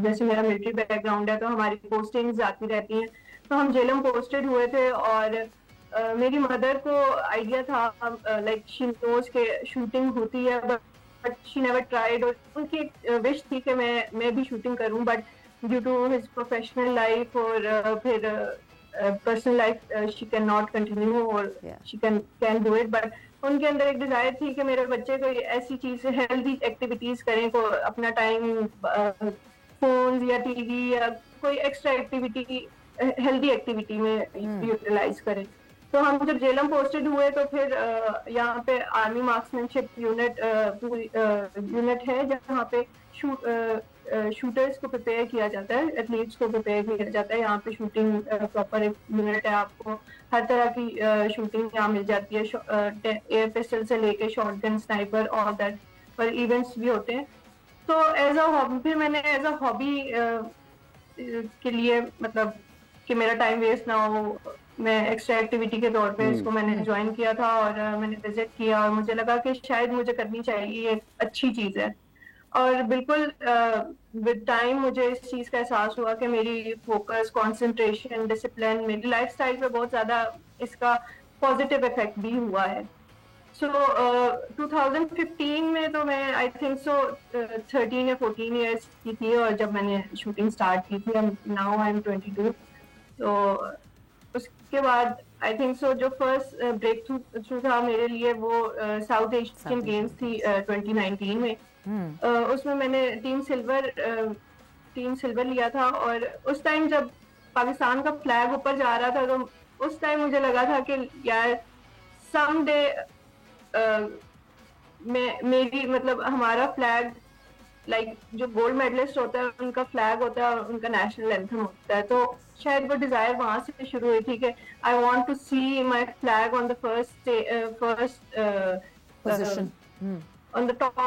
S3: जैसे मेरा मिलिट्री बैकग्राउंड है तो हमारी पोस्टिंग्स आती रहती हैं, तो हम जेलम पोस्टेड हुए थे, और मेरी मदर को आइडिया था, लाइक शी नोज के शूटिंग होती है, बट शी नेवर ट्राइड, और उनकी विश थी कि मैं भी शूटिंग करूं, but due to his professional life और फिर personal life she can not continue और she can do it, but उनके अंदर एक डिजायर थी कि मेरे बच्चे को ऐसी चीज हेल्दी एक्टिविटीज करें, को अपना टाइम फोन या टीवी या कोई एक्स्ट्रा एक्टिविटी हेल्दी एक्टिविटी में यूटिलाइज करें। तो हम जब जेलम पोस्टेड हुए तो फिर यहाँ पे आर्मी मार्क्समैनशिप यूनिट है जहाँ पे शूटर्स को प्रिपेयर किया जाता है, एथलीट्स को प्रिपेयर किया जाता है। यहाँ पे शूटिंग प्रॉपर एक यूनिट है, आपको हर तरह की शूटिंग यहाँ मिल जाती है, एयर पिस्टल से लेके शॉटगन, स्नाइपर, ऑल दैट, पर इवेंट्स भी होते हैं। तो एज अ हॉबी, फिर मैंने एज अ हॉबी के लिए, मतलब कि मेरा टाइम वेस्ट ना हो, मैं एक्स्ट्रा एक्टिविटी के तौर पे इसको मैंने ज्वाइन किया था और मैंने विजिट किया और मुझे लगा कि शायद मुझे करनी चाहिए, ये अच्छी चीज़ है। और बिल्कुल विद टाइम मुझे इस चीज़ का एहसास हुआ कि मेरी फोकस, कंसंट्रेशन, डिसिप्लिन, मेरी लाइफस्टाइल पे बहुत ज़्यादा इसका पॉजिटिव इफेक्ट भी हुआ है। सो 2015 में तो मैं आई थिंक सो 13 या 14 ईयर्स की थी और जब मैंने शूटिंग स्टार्ट की थी। Now I am 22। तो उसके बाद आई थिंक सो जो फर्स्ट ब्रेक थ्रू था मेरे लिए वो साउथ एशियन गेम्स थी 2019 में। उसमें मैंने टीम सिल्वर लिया था और उस टाइम जब पाकिस्तान का फ्लैग ऊपर जा रहा था तो उस टाइम मुझे लगा था कि यार समडे मेरी, मतलब हमारा फ्लैग, लाइक जो गोल्ड मेडलिस्ट होता है उनका फ्लैग होता है और उनका नेशनल एंथम होता है, तो शायद वो डिजायर वहां से शुरू हुई थी कि I want to see my flag on the first
S1: position,
S3: on the top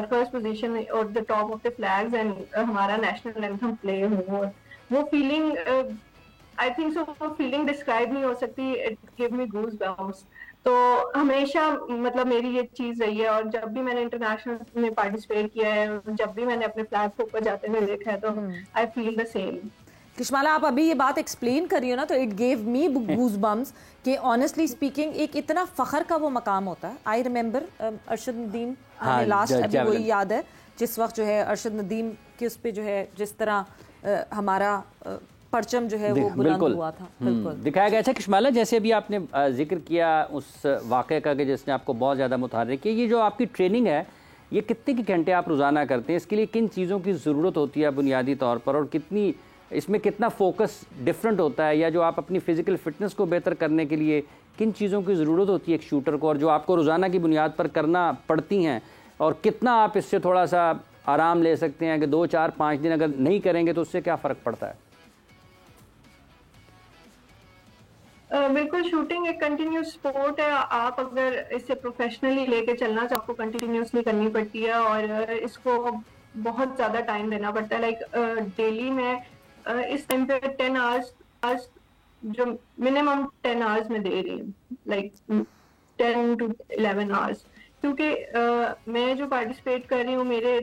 S3: first position or the top of the flags and हमारा national anthem play हो। वो feeling I think so, वो feeling describe नहीं हो सकती, it gave me goosebumps। तो हमेशा मतलब मेरी ये चीज रही है और जब भी मैंने इंटरनेशनल में पार्टिसिपेट किया है, जब भी मैंने अपने फ्लैग को ऊपर जाते हुए देखा है, तो आई फील द सेम।
S1: किशमाला, आप अभी ये बात एक्सप्लेन कर रही हो ना, तो इट गेव मी गूज़बम्स कि ऑनेस्टली स्पीकिंग एक इतना फखर का वो मकाम होता है। आई रिमेंबर अरशद नदीम, हमें लास्ट अभी वही याद है जिस वक्त जो है अरशद नदीम के उस पर जो है जिस तरह हमारा परचम जो है वो बुलंद हुआ था, बिल्कुल
S2: दिखाया गया था। किशमाला, जैसे अभी आपने जिक्र किया उस वाक़े का कि जिसने आपको बहुत ज़्यादा मुतारिक किया, ये जो आपकी ट्रेनिंग है ये कितने के घंटे आप रोज़ाना करते हैं? इसके लिए किन चीज़ों की ज़रूरत होती है बुनियादी तौर पर, और कितनी इसमें कितना फोकस डिफरेंट होता है, या जो आप अपनी फ़िज़िकल फ़िटनेस को बेहतर करने के लिए किन चीज़ों की ज़रूरत होती है एक शूटर को, और जो आपको रोज़ाना की बुनियाद पर करना पड़ती हैं, और कितना आप इससे थोड़ा सा आराम ले सकते हैं कि 2, 4, 5 दिन अगर नहीं करेंगे तो उससे क्या फ़र्क पड़ता है?
S3: बिल्कुल, शूटिंग एक कंटिन्यूस स्पोर्ट है। आप अगर इसे प्रोफेशनली लेके चलना तो आपको कंटिन्यूसली करनी पड़ती है और इसको बहुत ज़्यादा टाइम देना पड़ता है। लाइक डेली में इस टाइम पे 10 आवर्स जो मिनिमम 10 आवर्स में दे रही हूँ, लाइक 10 to 11 आवर्स, क्योंकि मैं जो पार्टिसिपेट कर रही हूँ मेरे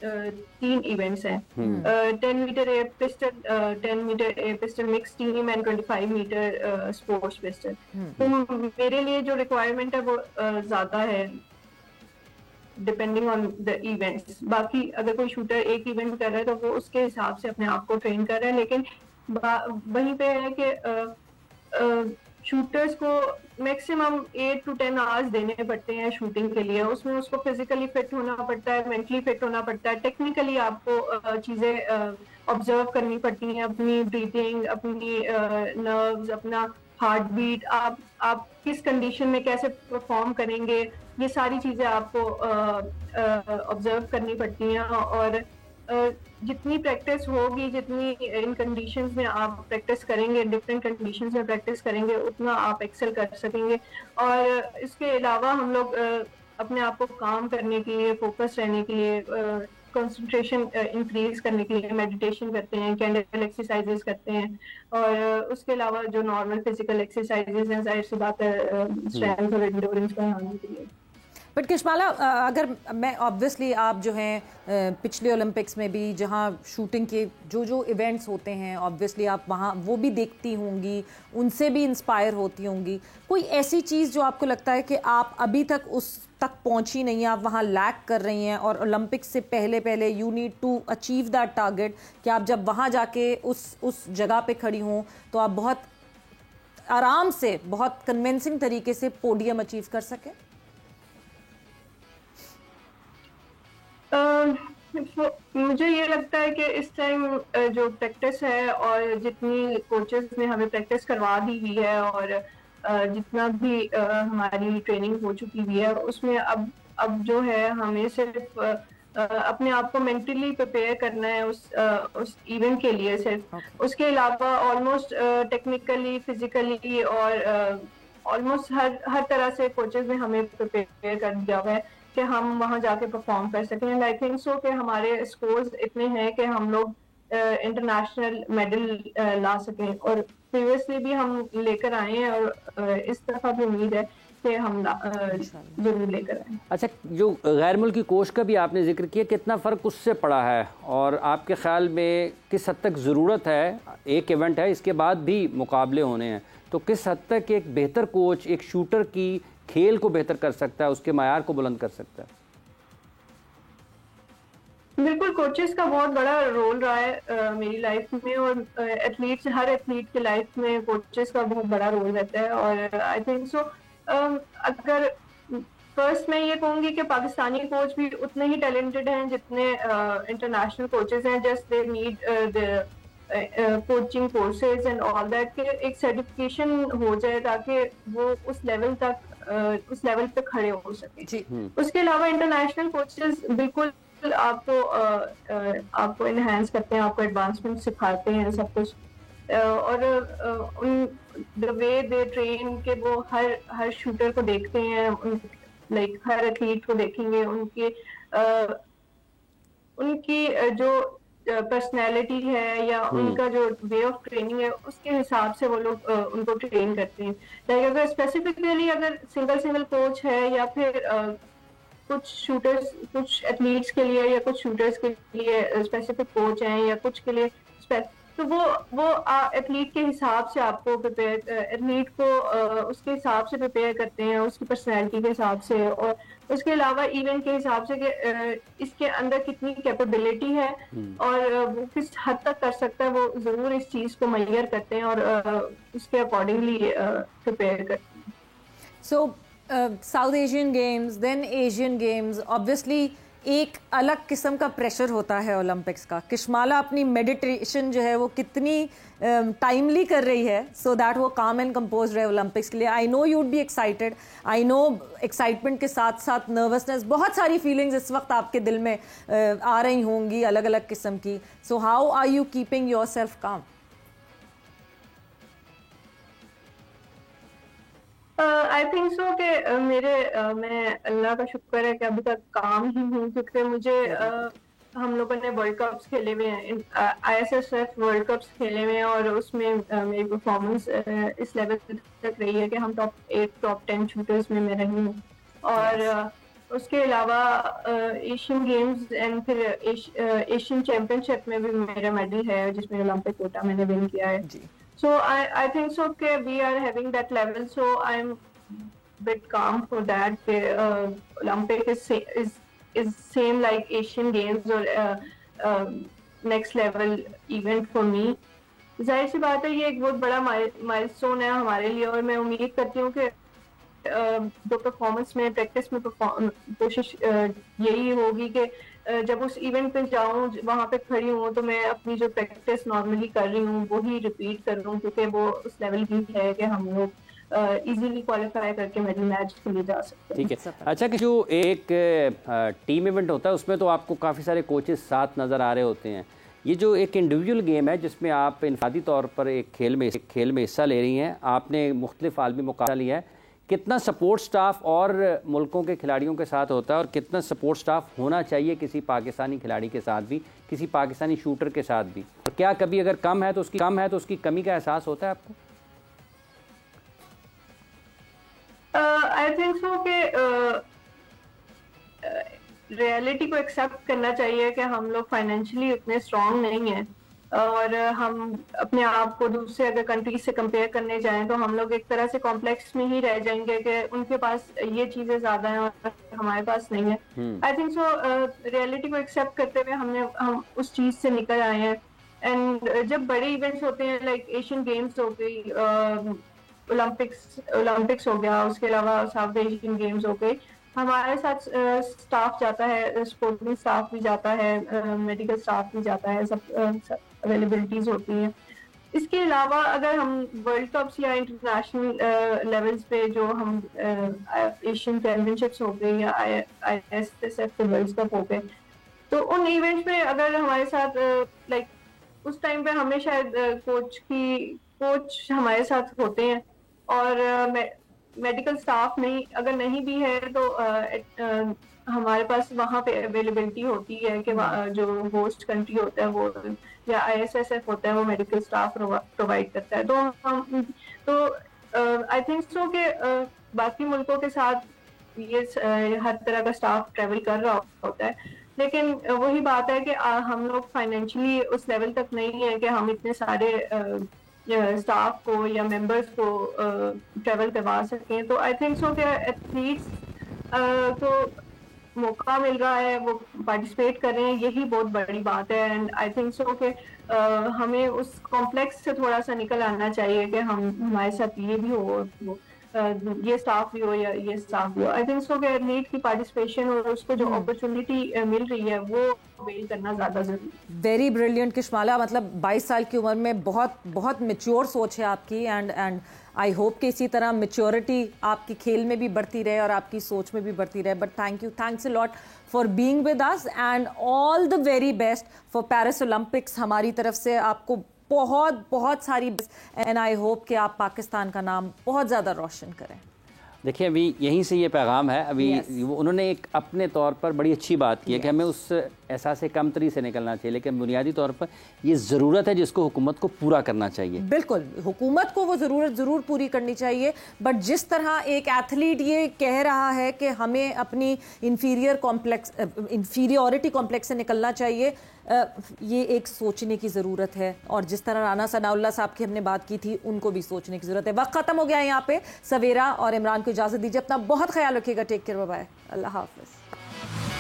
S3: 3 इवेंट्स हैं, 10 meter air pistol, 10 meter air pistol mix team and 25 meter sports pistol. तो मेरे लिए जो रिक्वायरमेंट है वो ज़्यादा है डिपेंडिंग ऑन द इवेंट्स। बाकी अगर कोई शूटर एक इवेंट कर रहा है तो वो उसके हिसाब से अपने आप को ट्रेन कर रहा है, लेकिन वहीं पे है कि शूटर्स को मैक्सिमम 8 to 10 आवर्स देने पड़ते हैं शूटिंग के लिए। उसमें उसको फिजिकली फिट होना पड़ता है, मेंटली फिट होना पड़ता है, टेक्निकली आपको चीज़ें ऑब्जर्व करनी पड़ती हैं, अपनी ब्रीथिंग, अपनी नर्व्स, अपना हार्ट बीट, आप किस कंडीशन में कैसे परफॉर्म करेंगे, ये सारी चीज़ें आपको ऑब्जर्व करनी पड़ती हैं। और जितनी प्रैक्टिस होगी, जितनी इन कंडीशंस में आप प्रैक्टिस करेंगे, डिफरेंट कंडीशंस में प्रैक्टिस करेंगे, उतना आप एक्सेल कर सकेंगे। और इसके अलावा हम लोग अपने आप को काम करने के लिए, फोकस रहने के लिए, कंसंट्रेशन इंक्रीज करने के लिए मेडिटेशन करते हैं, कैंडल एक्सरसाइजेस करते हैं, और उसके अलावा जो नॉर्मल फिजिकल एक्सरसाइजेस हैं, जाहिर सी बात है स्ट्रेंथ और एंड्योरेंस बढ़ाने के लिए।
S1: बट किशमाला, अगर मैं ऑब्वियसली आप जो हैं पिछले ओलंपिक्स में भी जहाँ शूटिंग के जो इवेंट्स होते हैं ऑब्वियसली आप वहाँ वो भी देखती होंगी, उनसे भी इंस्पायर होती होंगी। कोई ऐसी चीज़ जो आपको लगता है कि आप अभी तक उस तक पहुंची नहीं है, आप वहाँ लैक कर रही हैं और ओलंपिक्स से पहले you need to achieve that target, कि आप जब वहाँ जाके उस जगह पे खड़ी हों तो आप बहुत आराम से, बहुत कन्विंसिंग तरीके से पोडियम अचीव कर सकें?
S3: मुझे ये लगता है कि इस टाइम जो प्रैक्टिस है और जितनी कोचेस ने हमें प्रैक्टिस करवा दी हुई है और जितना भी हमारी ट्रेनिंग हो चुकी हुई है, उसमें अब जो है हमें सिर्फ अपने आप को मेंटली प्रिपेयर करना है उस इवेंट के लिए सिर्फ। उसके अलावा ऑलमोस्ट टेक्निकली, फिजिकली और ऑलमोस्ट हर तरह से कोचेस ने हमें प्रिपेयर कर दिया हुआ है कि हम वहां जाके परफॉर्म कर सकें। एंड आई थिंक सो कि हमारे स्कोर्स इतने हैं कि हम लोग इंटरनेशनल मेडल ला सकें, और प्रीवियसली भी हम लेकर आए हैं और इस दफा भी उम्मीद है कि हम जरूर लेकर आए।
S2: अच्छा, जो गैर मुल्की कोच का भी आपने जिक्र किया, कितना फ़र्क उससे पड़ा है और आपके ख्याल में किस हद तक ज़रूरत है? एक इवेंट है, इसके बाद भी मुकाबले होने हैं, तो किस हद तक एक बेहतर कोच एक शूटर की खेल को बेहतर कर सकता है, उसके मायार को बुलंद कर सकता है?
S3: बिल्कुल, कोचेस का बहुत बड़ा रोल रहा है मेरी लाइफ में, और हर एथलीट की लाइफ में कोचेस का बहुत बड़ा रोल रहता है। और आई थिंक सो अगर फर्स्ट मैं ये कहूंगी कि पाकिस्तानी कोच भी उतने ही टैलेंटेड हैं जितने इंटरनेशनल कोचेस हैं। Just they need the coaching courses and all that, कि एक सर्टिफिकेशन हो जाए ताकि वो उस लेवल पे खड़े हो सके। उसके अलावा इंटरनेशनल कोचेस बिल्कुल आपको एनहांस करते हैं, आपको एडवांसमेंट सिखाते हैं सब कुछ, और उन द वे दे ट्रेन के वो हर शूटर को देखते हैं, लाइक हर एथलीट को देखेंगे, उनकी जो पर्सनैलिटी है या उनका जो वे ऑफ ट्रेनिंग है, उसके हिसाब से वो लोग उनको ट्रेन करते हैं। लाइक अगर स्पेसिफिकली अगर सिंगल कोच है या फिर कुछ एथलीट्स के लिए या कुछ शूटर्स के लिए स्पेसिफिक कोच हैं या कुछ के लिए, तो वो एथलीट के हिसाब से आपको एथलीट को उसके हिसाब से प्रिपेयर करते हैं, उसकी पर्सनैलिटी के हिसाब से, और उसके अलावा इवेंट के हिसाब से कि इसके अंदर कितनी कैपेबिलिटी है और वो किस हद तक कर सकता है, वो जरूर इस चीज को मेजर करते हैं और उसके अकॉर्डिंगली प्रिपेयर करते हैं।
S1: So South Asian Games, then Asian Games, obviously एक अलग किस्म का प्रेशर होता है ओलंपिक्स का। किशमाला अपनी मेडिटेशन जो है वो कितनी टाइमली कर रही है सो दैट वो काम एंड कंपोज रहे ओलंपिक्स के लिए। I know you would be excited, I know excitement के साथ साथ नर्वसनेस, बहुत सारी फीलिंग्स इस वक्त आपके दिल में आ रही होंगी अलग अलग किस्म की। So how are you keeping yourself calm?
S3: I think so कि मैं अल्लाह का शुक्र है कि अभी तक काम ही हूँ, क्योंकि मुझे हम लोगों ने वर्ल्ड कप्स खेले हुए हैं, ISSF वर्ल्ड कप्स खेले हुए हैं, और उसमें मेरी परफॉर्मेंस इस लेवल तक रही है कि हम टॉप 8 टॉप 10 शूटर्स में मैं रही हूँ। और उसके अलावा एशियन गेम्स एंड फिर एशियन चैंपियनशिप में भी मेरा मेडल है जिसमें ओलंपिक कोटा मैंने विन किया है। So I think so कि we are having that level, so I'm bit calm for that. Olympic is same like Asian Games or next level event for me. जाहिर सी बात है ये एक बहुत बड़ा माइलस्टोन है हमारे लिए, और मैं उम्मीद करती हूँ कि जो परफॉर्मेंस में प्रैक्टिस में कोशिश यही होगी कि जब उस इवेंट पे जाऊं, वहां पे खड़ी हूं, तो मैं अपनी जो प्रैक्टिस नॉर्मली कर रही हूं वो ही रिपीट कर लूं, क्योंकि वो उस लेवल की है कि हम लोग इजीली क्वालिफाई करके मेडल मैच के लिए जा सकते हैं।
S2: ठीक है। अच्छा, कि जो एक टीम इवेंट होता है उसमें तो आपको काफ़ी सारे कोचेस साथ नज़र आ रहे होते हैं। ये जो एक इंडिविजुअल गेम है जिसमें आप इनफरादी तौर पर एक खेल में हिस्सा ले रही हैं, आपने मुख्तलिफ आलमी मुकाबला लिया है, कितना सपोर्ट स्टाफ और मुल्कों के खिलाड़ियों के साथ होता है और कितना सपोर्ट स्टाफ होना चाहिए किसी पाकिस्तानी खिलाड़ी के साथ भी, किसी पाकिस्तानी शूटर के साथ भी, और क्या कभी अगर कम है तो उसकी कमी का एहसास होता है आपको?
S3: आई थिंक सो कि रियलिटी को एक्सेप्ट करना चाहिए कि हम लोग फाइनेंशियली उतने स्ट्रांग नहीं हैं, और हम अपने आप को दूसरे अगर कंट्रीज से कंपेयर करने जाएं तो हम लोग एक तरह से कॉम्प्लेक्स में ही रह जाएंगे कि उनके पास ये चीजें ज्यादा हैं और हमारे पास नहीं है। आई थिंक सो रियलिटी को एक्सेप्ट करते हुए हम उस चीज से निकल आए हैं। एंड जब बड़े इवेंट्स होते हैं लाइक एशियन गेम्स हो गई, ओलंपिक्स हो गया, उसके अलावा साउथ एशियन गेम्स हो गए, हमारे साथ स्टाफ जाता है, स्पोर्टिंग स्टाफ भी जाता है, मेडिकल स्टाफ भी जाता है, सब अवेलेबिलिटीज होती हैं। इसके अलावा अगर हम वर्ल्ड कप्स या इंटरनेशनल लेवल्स पे जो हम एशियन चैंपियनशिप्स हो गए या ISSF के वर्ल्ड कप हो गए, तो उन इवेंट्स में अगर हमारे साथ लाइक उस टाइम पे हमें शायद कोच हमारे साथ होते हैं, और मेडिकल स्टाफ अगर नहीं भी है तो हमारे पास वहाँ पे अवेलेबिलिटी होती है कि जो होस्ट कंट्री होता है वो या ISSF होता है वो मेडिकल स्टाफ प्रोवाइड करता है। तो आई थिंक सो कि बाकी मुल्कों के साथ ये हर तरह का स्टाफ ट्रेवल कर रहा होता है, लेकिन वही बात है कि हम लोग फाइनेंशियली उस लेवल तक नहीं है कि हम इतने सारे स्टाफ को या मेंबर्स को ट्रेवल करवा सकें। तो आई थिंक सो कि एथलीट्स को मौका मिल रहा है, वो पार्टिसिपेट कर रहे हैं, यही बहुत बड़ी बात है। एंड आई थिंक सो कि हमें उस कॉम्प्लेक्स से थोड़ा सा निकल आना चाहिए कि हमारे साथ ये भी हो, ये स्टाफ भी हो या ये स्टाफ भी हो। आई थिंक सो कि एथलीट की पार्टिसिपेशन और उसको जो अपॉर्चुनिटी मिल रही है वो अवेल करना ज्यादा जरूरी है।
S1: वेरी ब्रिलियंट किशमाला, मतलब 22 साल की उम्र में बहुत बहुत मैच्योर सोच है आपकी। एंड आई होप कि इसी तरह मैच्योरिटी आपकी खेल में भी बढ़ती रहे और आपकी सोच में भी बढ़ती रहे। But thanks a lot for being with us and all the very best for Paris Olympics. हमारी तरफ से आपको बहुत बहुत सारी, एंड आई होप कि आप पाकिस्तान का नाम बहुत ज़्यादा रोशन करें।
S2: देखिए, अभी यहीं से ये पैगाम है। अभी उन्होंने एक अपने तौर पर बड़ी अच्छी बात की है कि हमें उस एहसास कमतरी से निकलना चाहिए, लेकिन बुनियादी तौर पर ये ज़रूरत है जिसको हुकूमत को पूरा करना चाहिए।
S1: बिल्कुल, हुकूमत को वो ज़रूरत ज़रूर पूरी करनी चाहिए। बट जिस तरह एक एथलीट ये कह रहा है कि हमें अपनी इंफीरियॉरिटी कॉम्प्लेक्स से निकलना चाहिए, ये एक सोचने की ज़रूरत है। और जिस तरह राना सनाउल्लाह साहब की हमने बात की थी, उनको भी सोचने की ज़रूरत है। वक्त ख़त्म हो गया है यहाँ पे। सवेरा और इमरान को इजाज़त दीजिए, अपना बहुत ख्याल रखिएगा। टेक केयर, बाय बाय, अल्लाह हाफ़िज़।